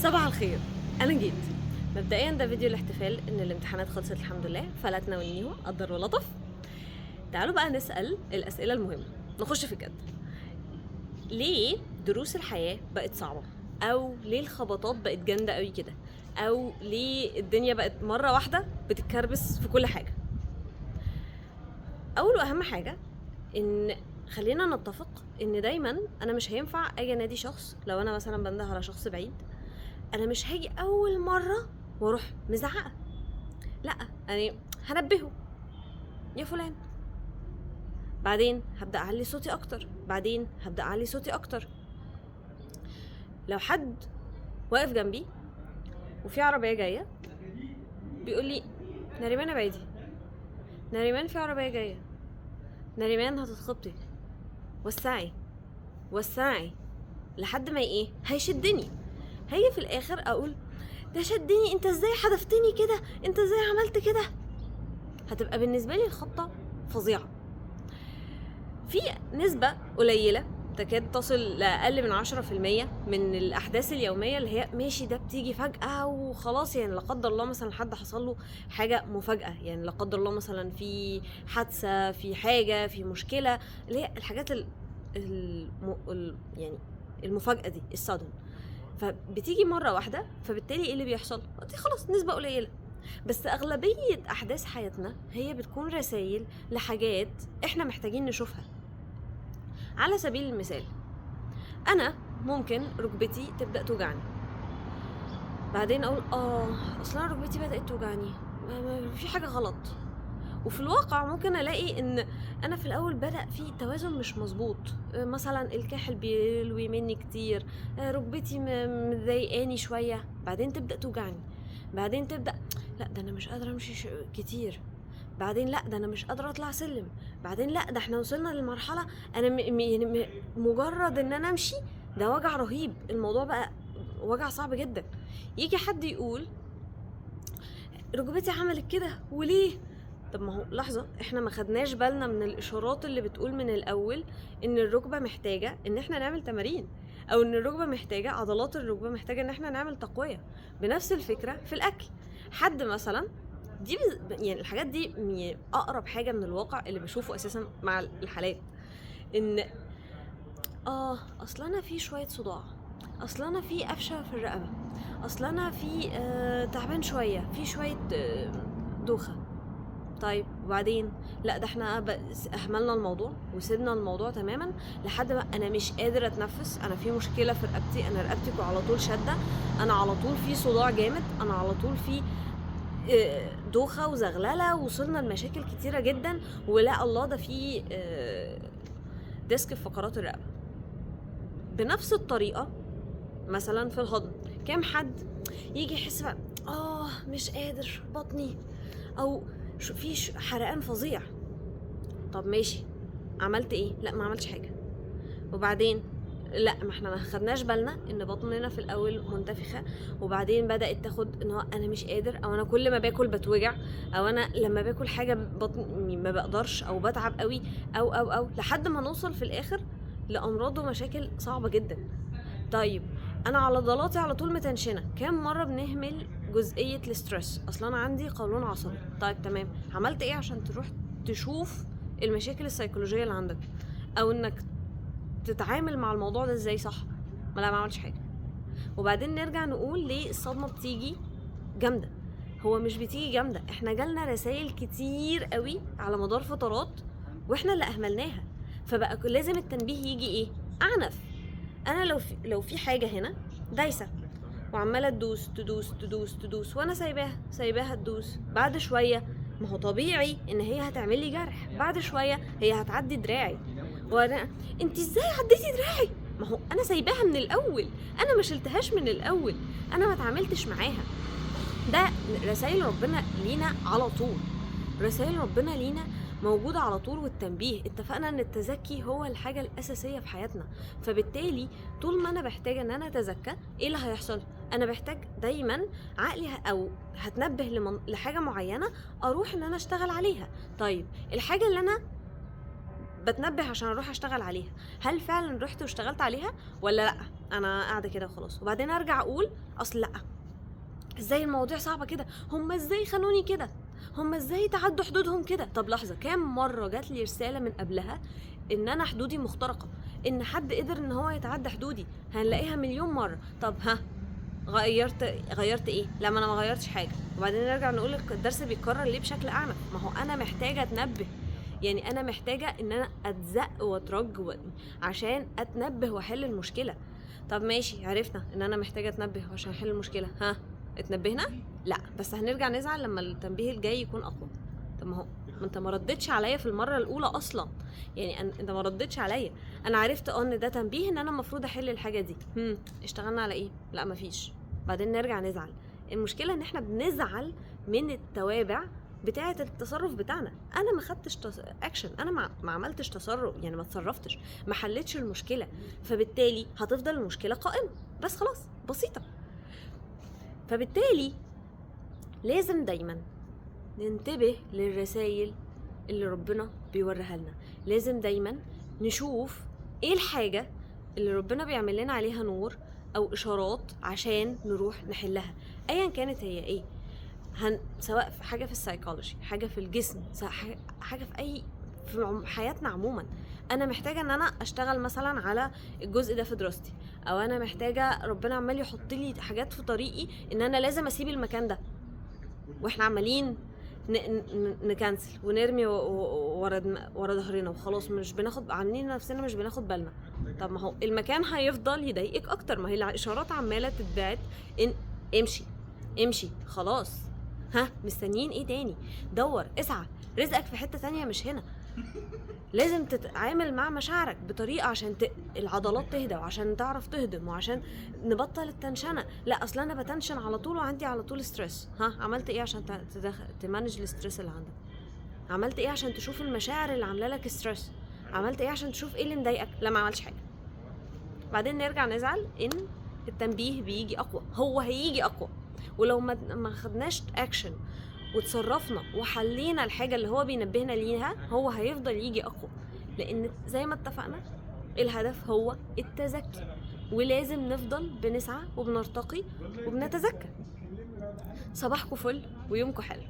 صباح الخير. انا جيت مبدئيا ده فيديو الاحتفال ان الامتحانات خلصت الحمد لله، فلتنا ونيهو قدر ولطف. تعالوا بقى نسأل الأسئلة المهمة، نخش في الجد. ليه دروس الحياة بقت صعبة؟ او ليه الخبطات بقت جامدة قوي كده؟ او ليه الدنيا بقت مرة واحدة بتتكربس في كل حاجة؟ اول واهم حاجة ان خلينا نتفق ان دايما انا مش هينفع اجي انادي شخص. لو انا مثلا بنده على شخص بعيد، انا مش هاجي اول مره واروح مزعقه، لا، يعني هنبهه يا فلان، بعدين هبدا اعلي صوتي اكتر، بعدين هبدا اعلي صوتي اكتر. لو حد واقف جنبي وفي عربيه جايه بيقول لي ناريمان ابعدي، ناريمان في عربيه جايه، ناريمان هتتخبطي، وسعي وسعي، لحد ما ايه هيشدني. هي في الاخر اقول ده شدني، انت ازاي حدفتني كده، انت ازاي عملت كده؟ هتبقى بالنسبه لي الخبطه فظيعه. في نسبة قليلة تكاد تصل لأقل من 10% من الأحداث اليومية اللي هي ماشي ده بتيجي فجأة وخلاص، يعني لا قدر الله مثلا حد حصل له حاجة مفاجأة، يعني لا قدر الله مثلا في حادثة، في حاجة، في مشكلة، اللي هي الحاجات يعني المفاجأة دي الصدمة، فبتيجي مرة واحدة، فبالتالي ايه اللي بيحصل؟ دي خلاص نسبة قليلة. بس أغلبية أحداث حياتنا هي بتكون رسائل لحاجات احنا محتاجين نشوفها. على سبيل المثال، انا ممكن ركبتي تبدا توجعني، بعدين اقول اصلا ركبتي بدات توجعني، في حاجه غلط. وفي الواقع ممكن الاقي ان انا في الاول بدا في توازن مش مظبوط، مثلا الكاحل بيلوي مني كتير، ركبتي مضايقاني شويه، بعدين تبدا توجعني، بعدين تبدا لا ده انا مش قادره امشي كتير، بعدين لا ده انا مش قادره اطلع سلم، بعدين لا ده احنا وصلنا للمرحله انا مجرد ان انا امشي ده وجع رهيب، الموضوع بقى وجع صعب جدا. يجي حد يقول ركبتي عملت كده وليه؟ طب ما هو لحظه، احنا ما خدناش بالنا من الاشارات اللي بتقول من الاول ان الركبه محتاجه ان احنا نعمل تمارين، او ان الركبه محتاجه، عضلات الركبه محتاجه ان احنا نعمل تقويه. بنفس الفكره في الاكل، حد مثلا دي يعني الحاجات دي اقرب حاجه من الواقع اللي بشوفه اساسا مع الحالات، ان اصل انا في شويه صداع، اصل انا في قفشه في الرقبه، اصل انا في تعبان شويه، في شويه دوخه. طيب وبعدين لا ده احنا اهملنا الموضوع وسيبنا الموضوع تماما لحد ما انا مش قادره اتنفس، انا في مشكله في رقبتي، انا رقبتي على طول شاده، انا على طول في صداع جامد، انا على طول في دوخه وزغلله، وصلنا لمشاكل كتيره جدا، ولا الله ده في ديسك في فقرات الرقبه. بنفس الطريقه مثلا في الهضم، كام حد يجي يحس بقى مش قادر بطني، او في حرقان فظيع. طب ماشي، عملت ايه؟ لا ما عملتش حاجه. وبعدين لا ما احنا ما خدناش بالنا ان بطننا في الاول منتفخه، وبعدين بدات تاخد ان هو انا مش قادر، او انا كل ما باكل بتوجع، او انا لما باكل حاجه بطني ما بقدرش، او بتعب قوي، او لحد ما نوصل في الاخر لامراض ومشاكل صعبه جدا. طيب انا على عضلاتي على طول متنشنه، كام مره بنهمل جزئيه الاسترس؟ اصلا انا عندي قولون عصبي. طيب تمام، عملت ايه عشان تروح تشوف المشاكل السيكولوجيه اللي عندك، او انك تتعامل مع الموضوع ده ازاي صح؟ ما عملتش حاجه. وبعدين نرجع نقول ليه الصدمه بتيجي جامده. هو مش بتيجي جامده، احنا جالنا رسائل كتير قوي على مدار فترات واحنا اللي اهملناها، فبقى لازم التنبيه يجي ايه؟ اعنف. انا لو في حاجه هنا دايسه وعماله تدوس وانا سايباها تدوس، بعد شويه ما هو طبيعي ان هي هتعمل لي جرح، بعد شويه هي هتعدي دراعي، وانا انت ازاي عديتي دراعي؟ ما هو انا سايباها من الاول، انا ما شلتهاش من الاول، انا ما اتعاملتش معاها. ده رسائل ربنا لينا على طول، رسائل ربنا لينا موجودة على طول. والتنبيه، اتفقنا ان التزكي هو الحاجة الأساسية في حياتنا، فبالتالي طول ما انا بحتاج ان انا اتزكى، ايه اللي هيحصل؟ انا بحتاج دايما عقلي او هتنبه لحاجة معينة، اروح ان انا اشتغل عليها. طيب الحاجة اللي انا بتنبه عشان اروح اشتغل عليها، هل فعلا رحت واشتغلت عليها ولا لا؟ انا قاعده كده وخلاص، وبعدين ارجع اقول اصل لا، ازاي المواضيع صعبه كده، هم ازاي خانوني كده، هم ازاي تعدوا حدودهم كده. طب لحظه، كام مره جات لي رساله من قبلها ان انا حدودي مخترقه، ان حد قدر ان هو يتعدى حدودي، هنلاقيها مليون مره. طب ها، غيرت ايه؟ لا، ما انا ما غيرتش حاجه. وبعدين نرجع نقول الدرس بيتكرر ليه بشكل اعنف؟ ما هو انا محتاجه اتنبه، يعني انا محتاجه ان انا اتزق واترج عشان اتنبه واحل المشكله. طب ماشي، عرفنا ان انا محتاجه اتنبه عشان احل المشكله، ها اتنبهنا؟ لا، بس هنرجع نزعل لما التنبيه الجاي يكون اقوى. طب ما انت ما ردتش عليا في المره الاولى اصلا، يعني انت ما ردتش عليا. انا عرفت ان ده تنبيه ان انا المفروض احل الحاجه دي. اشتغلنا على ايه؟ لا مفيش. بعدين نرجع نزعل. المشكله ان احنا بنزعل من التوابع بتاعه التصرف بتاعنا. انا ما خدتش اكشن، انا ما عملتش تصرف، يعني ما اتصرفتش، ما حلتش المشكله، فبالتالي هتفضل المشكله قائمه. بس خلاص، بسيطه. فبالتالي لازم دايما ننتبه للرسائل اللي ربنا بيوريها لنا، لازم دايما نشوف ايه الحاجة اللي ربنا بيعمل لنا عليها نور او اشارات عشان نروح نحلها، ايا كانت هي ايه. سواء في حاجة في السايكولوجي، حاجة في الجسم، حاجة في اي في حياتنا عموما. انا محتاجة ان انا اشتغل مثلا على الجزء ده في دراستي، او انا محتاجة ربنا عمال يحط لي حاجات في طريقي ان انا لازم اسيب المكان ده، واحنا عمالين نكنسل ونرمي ورا ظهرنا وخلاص، مش بناخد، عاملين نفسنا مش بناخد بالنا. طب ما هو المكان هيفضل يضايقك اكتر، ما هي الاشارات عماله تتبعت ان امشي امشي خلاص. ها، مستنيين ايه تاني؟ دور، اسعى، رزقك في حته تانية مش هنا. لازم تتعامل مع مشاعرك بطريقه عشان العضلات تهدى، وعشان تعرف تهضم، وعشان نبطل التنشنه. لا، اصلا انا بتنشن على طول وعندي على طول ستريس. ها، عملت ايه عشان تمانج الستريس اللي عندك؟ عملت ايه عشان تشوف المشاعر اللي عامله لك ستريس؟ عملت ايه عشان تشوف ايه اللي مضايقك؟ لا، ما عملتش حاجه. بعدين نرجع نزعل ان التنبيه بيجي اقوى. هو هيجي اقوى، ولو ما خدناش اكشن وتصرفنا وحلينا الحاجة اللي هو بينبهنا ليها، هو هيفضل يجي أقوى. لأن زي ما اتفقنا، الهدف هو التزكي، ولازم نفضل بنسعى وبنرتقي وبنتزكى. صباحكم فل ويومكم حلو.